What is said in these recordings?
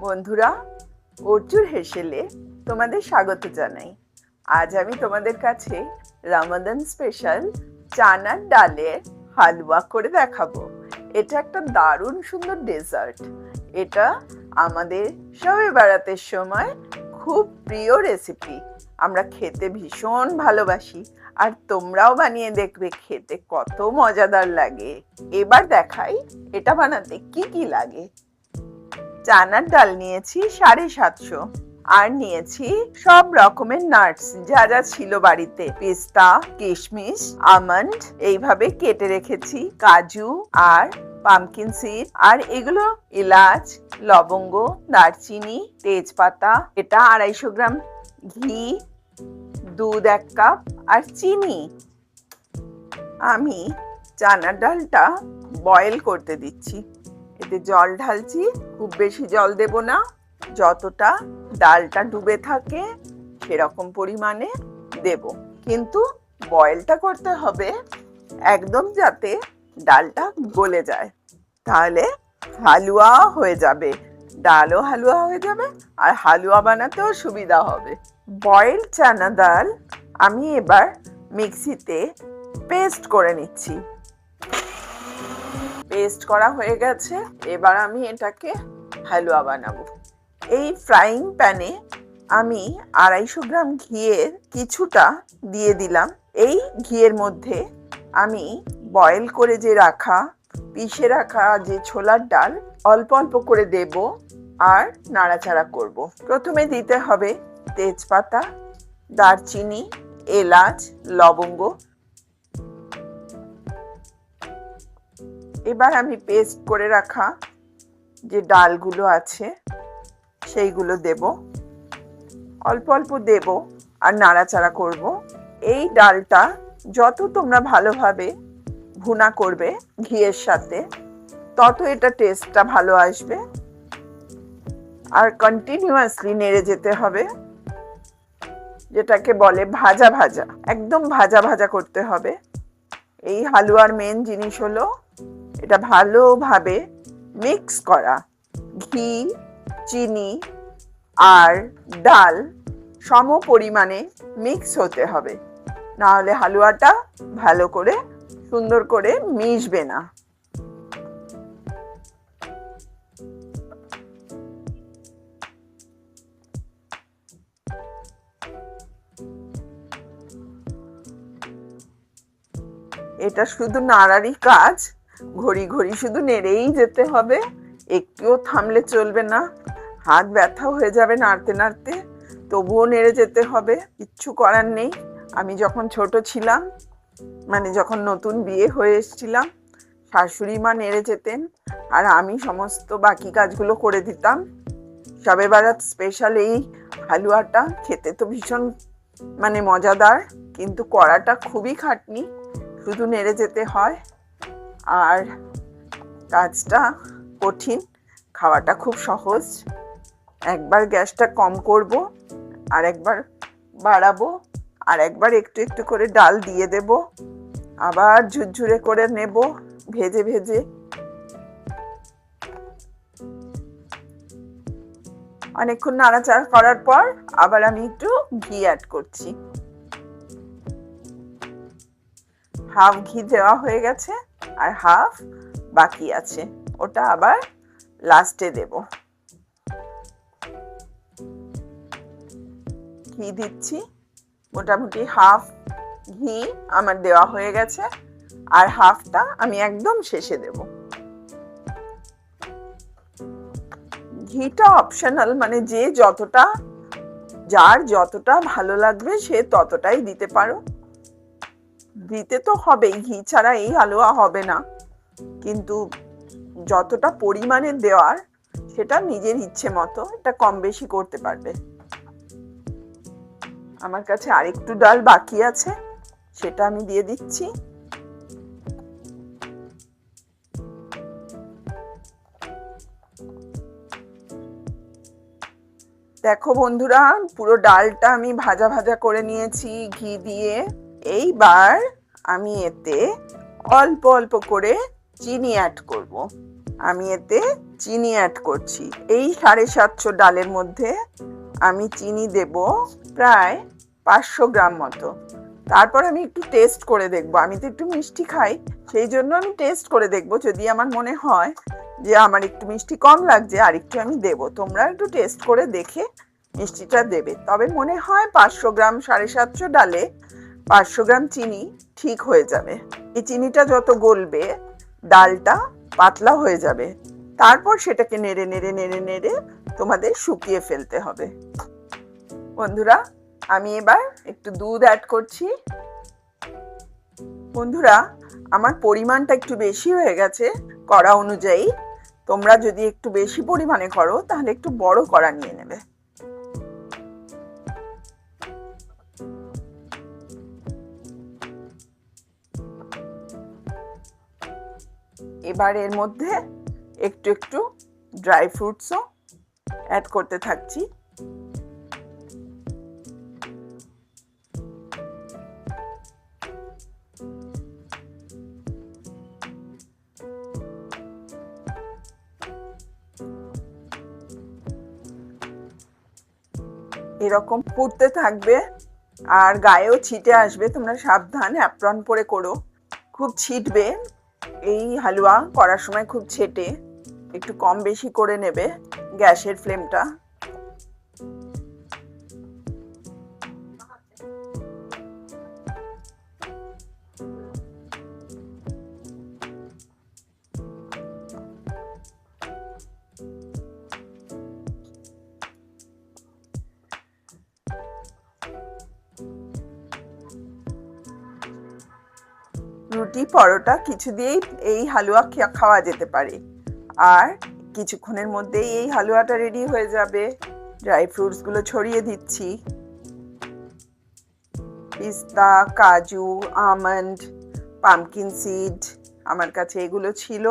বন্ধুরা, অর্জুর হেসেলে তোমাদের স্বাগত জানাই। আজ আমি তোমাদের কাছে রমাদান স্পেশাল চানার ডালের হালুয়া করে দেখাবো। এটা একটা দারুণ সুন্দর ডেজার্ট। এটা আমাদের শবে বারাতের সময় খুব প্রিয় রেসিপি। আমরা খেতে ভীষণ ভালোবাসি, আর তোমরাও বানিয়ে দেখবে, খেতে কত মজাদার লাগে। এবার দেখাই এটা বানাতে কি কি লাগে। চানার ডাল নিয়েছি 750, আর নিয়েছি সব রকমের নাটস যা যা ছিল বাড়িতে, পেস্তা, কিশমিশ, আমন্ড এইভাবে কেটে রেখেছি, কাজু আর পামকিন সিড, আর এগুলো এলাচ, লবঙ্গ, দারচিনি, তেজপাতা, এটা 250 গ্রাম ঘি, দুধ 1 কাপ, আর চিনি। আমি চানার ডালটা বয়েল করতে দিচ্ছি। এতে জল ঢালছি, খুব বেশি জল দেব না, যতটা ডালটা ডুবে থাকে সেরকম পরিমাণে দেব। কিন্তু বয়েলটা করতে হবে একদম যাতে ডালটা গলে যায়, তাহলে হালুয়া হয়ে যাবে, ডালও হালুয়া হয়ে যাবে আর হালুয়া বানাতেও সুবিধা হবে। বয়েলড চানা ডাল আমি এবার মিক্সিতে পেস্ট করে নিচ্ছি। পেস্ট করা হয়ে গেছে, এবার আমি এটাকে হালুয়া বানাবো। এই ফ্রাইং প্যানে আমি 250 গ্রাম ঘিয়ের কিছুটা দিয়ে দিলাম। এই ঘিয়ের মধ্যে আমি বয়েল করে যে রাখা, পিষে রাখা যে ছোলার ডাল অল্প অল্প করে দেব আর নাড়াচাড়া করব। প্রথমে দিতে হবে তেজপাতা, দারচিনি, এলাচ, লবঙ্গ। এবার আমি পেস্ট করে রাখা যে ডালগুলো আছে সেইগুলো দেব, অল্প অল্প দেব আর নাড়াচাড়া করব। এই ডালটা যত তোমরা ভালোভাবে ভুনা করবে ঘিয়ের সাথে, তত এটা টেস্টটা ভালো আসবে। আর কন্টিনিউয়াসলি নেড়ে যেতে হবে, যেটাকে বলে ভাজা ভাজা, একদম ভাজা ভাজা করতে হবে। এই হালুয়ার মেন জিনিস হলো এটা ভালোভাবে মিক্স করা। ঘি, চিনি আর ডাল সম পরিমাণে মিক্স হতে হবে, না হলে হালুয়াটা ভালো করে সুন্দর করে মিশবে না। এটা শুধু নাড়ারই কাজ, ঘড়ি ঘড়ি শুধু নেড়েই যেতে হবে, একটুও থামলে চলবে না, হাত ব্যথা হয়ে যাবে নাড়তে নাড়তে, তবুও নেড়ে যেতে হবে, কিচ্ছু করার নেই। আমি যখন ছোট ছিলাম, মানে যখন নতুন বিয়ে হয়ে এসেছিলাম, শাশুড়ি মা নেড়ে যেতেন আর আমি সমস্ত বাকি কাজগুলো করে দিতাম। শবে বারাত স্পেশাল এই হালুয়াটা খেতে তো ভীষণ মজাদার, কিন্তু করাটা খুবই খাটনি, শুধু নেড়ে যেতে হয় আর কাজটা কঠিন, খাওয়াটা খুব সহজ। একবার গ্যাসটা কম করব, আর একবার বাড়াবো, আর একবার একটু একটু করে ডাল দিয়ে দেব, আবার ঝুরঝুরে করে নেব ভেজে ভেজে। অনেকক্ষণ নাড়াচাড়া করার পর আবার আমি একটু ঘি অ্যাড করছি। হাফ ঘি দেওয়া হয়ে গেছে আর হাফ বাকি আছে, ওটা আবার লাস্টে দেব। ঘি দিচ্ছি, মোটামুটি হাফ ঘি আমার দেওয়া হয়ে গেছে, আর হাফটা আমি একদম শেষে দেব। ঘিটা অপশনাল, যে যতটা, যার যতটা ভালো লাগবে সে ততটাই দিতে পারো। দিতে তো হবেই, ঘি ছাড়া এই হালুয়া হবে না, কিন্তু যতটা পরিমাণে দেওয়ার সেটা নিজের ইচ্ছে মতো, এটা কম বেশি করতে পারবে। আমার কাছে আরেকটু ডাল বাকি আছে, সেটা আমি দিয়ে দিচ্ছি। দেখো বন্ধুরা, পুরো ডালটা আমি ভাজা ভাজা করে নিয়েছি ঘি দিয়ে। এইবার আমি এতে অল্প অল্প করে চিনি অ্যাড করব। আমি এতে চিনি অ্যাড করছি। এই 750 ডালের মধ্যে আমি চিনি দেব প্রায় 500 গ্রাম মতো। তারপর আমি একটু টেস্ট করে দেখব। আমি তো একটু মিষ্টি খাই, সেই জন্য আমি টেস্ট করে দেখব। যদি আমার মনে হয় যে আমার একটু মিষ্টি কম লাগছে, আর একটু আমি দেব। তোমরা একটু টেস্ট করে দেখে মিষ্টিটা দেবে। তবে মনে হয় 500 গ্রাম, 750 ডালে 500 গ্রাম চিনি ঠিক হয়ে যাবে। এই চিনিটা যত গলবে ডালটা পাতলা হয়ে যাবে। তারপর সেটাকে নেড়ে নেড়ে নেড়ে নেড়ে তোমাদের শুকিয়ে ফেলতে হবে। বন্ধুরা, আমি এবার একটু দুধ অ্যাড করছি। বন্ধুরা, আমার পরিমাণটা একটু বেশি হয়ে গেছে কড়া অনুযায়ী। তোমরা যদি একটু বেশি পরিমাণে করো তাহলে একটু বড় কড়া নিয়ে নেবে। এবার এর মধ্যে একটু একটু ড্রাই ফ্রুটসও অ্যাড করতে থাকছি। এরকম ফুটতে থাকবে আর গায়েও ছিটে আসবে। তোমরা সাবধান, অ্যাপ্রন পরে করো, খুব ছিটবে। এই হালুয়া করার সময় খুব ছেটে, একটু কম বেশি করে নেবে গ্যাসের ফ্লেমটা। রুটি, পরোটা কিছু দিয়েই এই হালুয়া খাওয়া যেতে পারে। আর কিছুক্ষণের মধ্যেই এই হালুয়াটা রেডি হয়ে যাবে। ড্রাই ফ্রুটস গুলো ছড়িয়ে দিচ্ছি। পিস্তা, কাজু, আমন্ড, পামকিন সিড আমার কাছে এগুলো ছিল।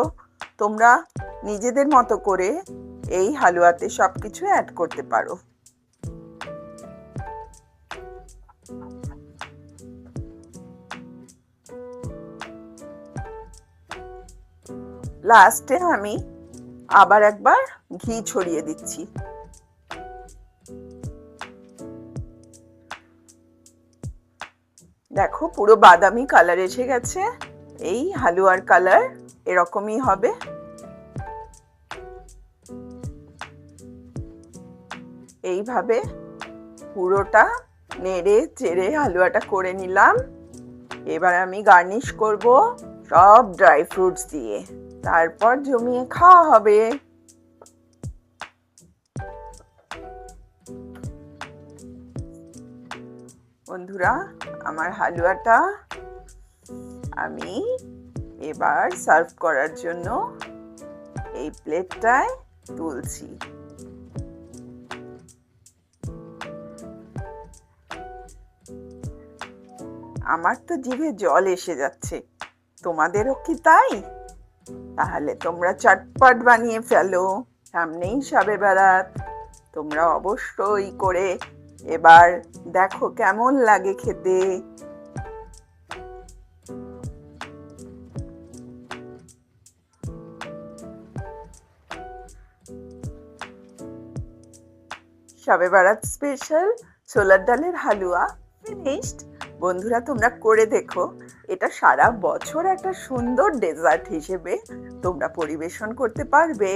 তোমরা নিজেদের মতো করে এই হালুয়াতে সবকিছু অ্যাড করতে পারো। লাস্টে আমি আবার একবার ঘি ছড়িয়ে দিচ্ছি। দেখো, পুরো বাদামি কালার এসে গেছে। এই হালুয়ার কালার এরকমই হবে। এইভাবে পুরোটা নেড়ে চেড়ে হালুয়াটা করে নিলাম। এবার আমি গার্নিশ করব সব ড্রাই ফ্রুটস দিয়ে। তারপর জমিয়ে খাওয়া হবে। বন্ধুরা, আমার হালুয়াটা আমি এবার সার্ভ করার জন্য এই প্লেটটায় তুলছি। আমার তো জিভে জল এসে যাচ্ছে। তোমাদেরও কি তাই? তাহলে তোমরা চটপট বানিয়ে ফেলো। সামনেই শবে বরাত। তোমরা অবশ্যই করে এবার দেখো কেমন লাগে খেতে। শবে বরাত স্পেশাল ছোলার ডালের হালুয়া ফিনিশড। বন্ধুরা, তোমরা করে দেখো। এটা সারা বছর একটা সুন্দর ডেজার্ট হিসেবে তোমরা পরিবেশন করতে পারবে।